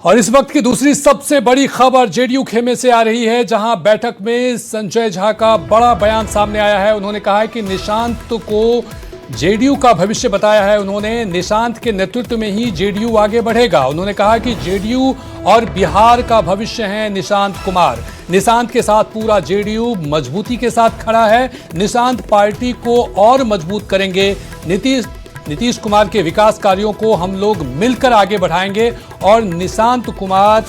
और इस वक्त की दूसरी सबसे बड़ी खबर जेडीयू खेमे से आ रही है, जहां बैठक में संजय झा का बड़ा बयान सामने आया है। उन्होंने कहा है कि निशांत को जेडीयू का भविष्य बताया है। उन्होंने निशांत के नेतृत्व में ही जेडीयू आगे बढ़ेगा। उन्होंने कहा कि जेडीयू और बिहार का भविष्य है निशांत कुमार। निशांत के साथ पूरा जेडीयू मजबूती के साथ खड़ा है। निशांत पार्टी को और मजबूत करेंगे। नीतीश कुमार के विकास कार्यों को हम लोग मिलकर आगे बढ़ाएंगे और निशांत कुमार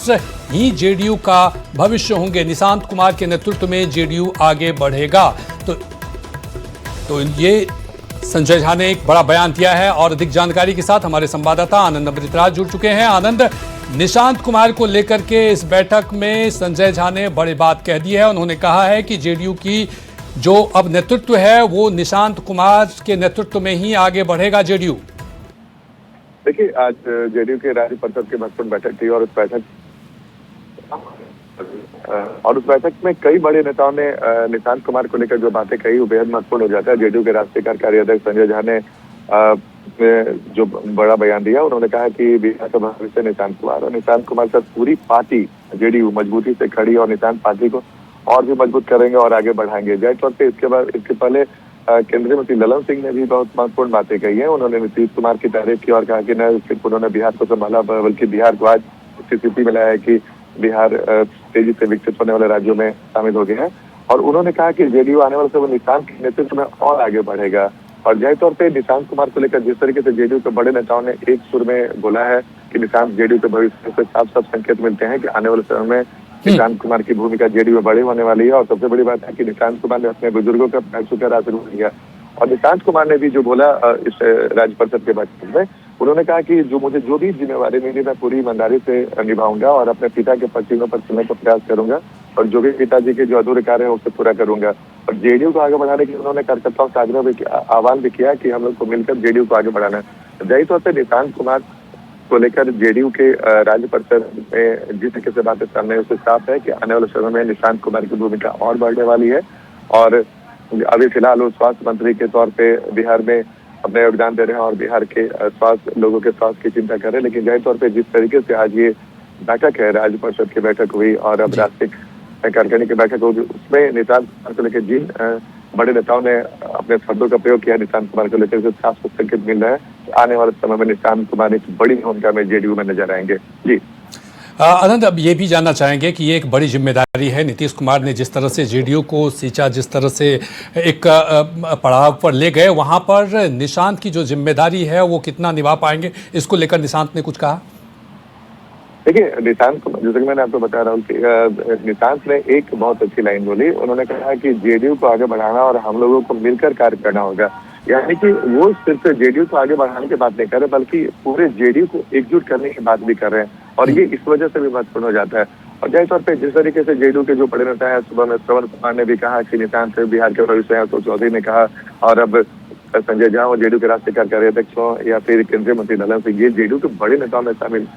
ही जेडीयू का भविष्य होंगे। निशांत कुमार के नेतृत्व में जेडीयू आगे बढ़ेगा। तो ये संजय झा ने एक बड़ा बयान दिया है और अधिक जानकारी के साथ हमारे संवाददाता आनंद अमृतराज जुड़ चुके हैं। आनंद, निशांत कुमार को लेकर के इस बैठक में संजय झा ने बड़ी बात कह दी है। उन्होंने कहा है कि जेडीयू की जो अब नेतृत्व है वो निशांत कुमार के नेतृत्व में ही आगे बढ़ेगा जेडीयू। देखिए, आज जेडीयू के राज्य परिषद की महत्वपूर्ण बैठक थी और उस बैठक में कई बड़े नेताओं ने निशांत कुमार को लेकर जो बातें कही वो बेहद महत्वपूर्ण हो जाता है। जेडीयू के राष्ट्रीय कार्यकारी अध्यक्ष संजय झा ने जो बड़ा बयान दिया, उन्होंने कहा कि बिहार का भविष्य निशांत कुमार और निशांत कुमार से पूरी पार्टी जेडीयू मजबूती से खड़ी और निशांत पार्टी को और भी मजबूत करेंगे और आगे बढ़ाएंगे। जाहिर तौर पे इसके पहले केंद्रीय मंत्री ललन सिंह ने भी बहुत महत्वपूर्ण बातें कही है। उन्होंने नीतीश कुमार की तारीफ की और कहा कि न सिर्फ उन्होंने बिहार को संभाला बल्कि बिहार को आज उस स्थिति में लाया है कि बिहार तेजी से विकसित होने वाले राज्यों में शामिल हो गया है। और उन्होंने कहा कि जेडीयू आने वाले समय निशांत के नेतृत्व में और आगे बढ़ेगा। और जाहिर तौर पे निशांत कुमार को लेकर जिस तरीके से जेडीयू के बड़े नेताओं ने एक सुर में बोला है कि निशांत जेडीयू के भविष्य से साफ साफ संकेत मिलते हैं कि आने वाले समय में निशांत कुमार की भूमिका जेडीयू में बड़ी होने वाली है। और सबसे बड़ी बात है कि निशांत कुमार ने अपने बुजुर्गों का पैसों आशीर्वाद दिया। और निशांत कुमार ने भी जो बोला इस राज्य परिषद के बैठक में, उन्होंने कहा कि मुझे जो भी जिम्मेवारी मिली मैं पूरी ईमानदारी से निभाऊंगा और अपने पिता के पसीनों पर चलने का प्रयास करूंगा और जो भी पिताजी के जो अधूरे कार्य है उसे पूरा करूंगा। और जेडीयू को आगे बढ़ाने के उन्होंने कार्यकर्ताओं से आह्वान भी किया कि हम लोग को मिलकर जेडीयू को आगे बढ़ाना है। जाहिर तौर पर निशांत कुमार को लेकर जेडीयू के राज्य परिषद में जिस तरीके से बातें सामने उससे साफ है कि आने वाले समय में निशांत कुमार की भूमिका और बढ़ने वाली है। और अभी फिलहाल वो स्वास्थ्य मंत्री के तौर पे बिहार में अपना योगदान दे रहे हैं और बिहार के स्वास्थ्य लोगों के स्वास्थ्य की चिंता कर रहे हैं। लेकिन जाहिर तौर पे जिस तरीके से आज ये बैठक है, राज्य परिषद की बैठक हुई और अब राष्ट्रीय कार्यकारिणी की बैठक होगी, उसमें निशांत कुमार को लेकर जिन बड़े नेताओं ने अपने शब्दों का प्रयोग किया निशांत कुमार को लेकर साफ संकेत मिल रहा है कि आने वाले समय में निशांत कुमार एक बड़ी भूमिका में जेडीयू में नजर आएंगे। जी आनंद, अब ये भी जानना चाहेंगे कि ये एक बड़ी जिम्मेदारी है। नीतीश कुमार ने जिस तरह से जेडीयू को सींचा, जिस तरह से एक पड़ाव पर ले गए, वहां पर निशांत की जो जिम्मेदारी है वो कितना निभा पाएंगे, इसको लेकर निशांत ने कुछ कहा? देखिए, निशांत जैसे कि मैंने आपको बता रहा हूँ कि निशांत ने एक बहुत अच्छी लाइन बोली। उन्होंने कहा कि जेडीयू को आगे बढ़ाना और हम लोगों को मिलकर कार्य करना होगा। यानी कि वो सिर्फ जेडीयू को आगे बढ़ाने की बात नहीं कर रहे बल्कि पूरे जेडीयू को एकजुट करने की बात भी कर रहे हैं। और ये इस वजह से भी महत्वपूर्ण हो जाता है। और जाहिर तौर पर जिस तरीके से जेडीयू के जो बड़े नेता है, सुबह में श्रवण कुमार ने भी कहा कि निशांत बिहार के भविष्य है, तो चौधरी ने कहा, और अब संजय झा और जेडीयू के राष्ट्रीय कार्यकारी अध्यक्ष हो या फिर केंद्रीय मंत्री ललन सिंह, ये जेडीयू के बड़े नेताओं में शामिल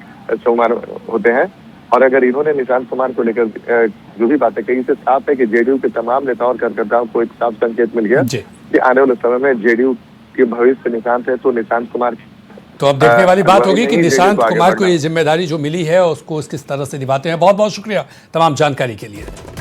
कुमार होते हैं। और अगर इन्होंने निशांत कुमार को लेकर जो भी बातें कही, इससे साफ है कि जेडीयू के तमाम नेताओं और कार्यकर्ताओं को एक साफ संकेत मिल गया कि आने वाले समय में जेडीयू के भविष्य निशांत है, तो निशांत कुमार। तो अब देखने वाली बात होगी कि निशांत कुमार को ये जिम्मेदारी जो मिली है उसको किस तरह से निभाते हैं। बहुत बहुत शुक्रिया तमाम जानकारी के लिए।